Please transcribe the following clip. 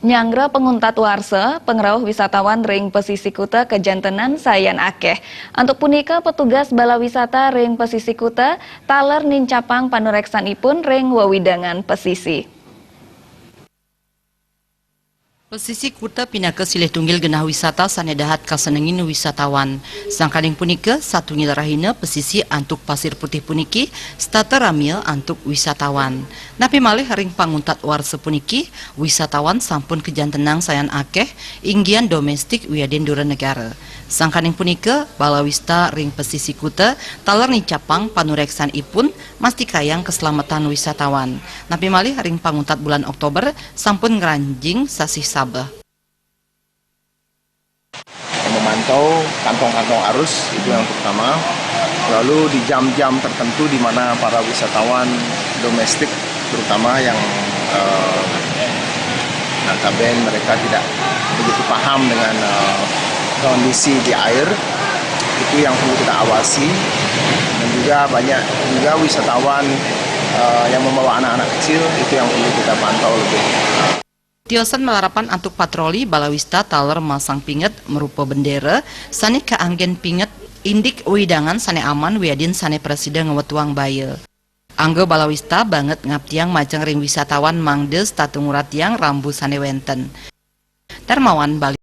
Nyanggra penguntat warsa, pengerawah wisatawan ring pesisi kuta kejantenan sayan akeh. Untuk punika petugas bala wisata ring pesisi kuta taler nincapang panureksanipun ring wewidangan pesisi. Pesisi kuta pinaka silih tunggil genah wisata sanedahat kasenengin wisatawan. Sangkading punika satungil rahina pesisi antuk pasir putih puniki stata ramil antuk wisatawan. Napi malih ring panguntat warsa puniki wisatawan sampun kejantenang sayan akeh inggian domestik wiadin dura negara. Sangkading punika balawista ring pesisi kuta taler nicapang panureksan ipun masti kayang keselamatan wisatawan. Napi malih ring panguntat bulan Oktober sampun ngeranjing sasih Sabah. Memantau kantong-kantong arus itu yang pertama. Lalu di jam-jam tertentu di mana para wisatawan domestik terutama yang notabene mereka tidak begitu paham dengan kondisi di air, itu yang perlu kita awasi. Dan juga banyak juga wisatawan yang membawa anak-anak kecil, itu yang perlu kita pantau lebih. Tiosan melarapan antuk patroli balawista taler masang pinget merupa bendera sani kaanggen pinget indik widangan sane aman wiadin sane presiden ngewetuang baye. Anggo balawista banget ngaptiang majeng ring wisatawan mangdes tatungurat yang rambu sane wenten. Darmawan Bali.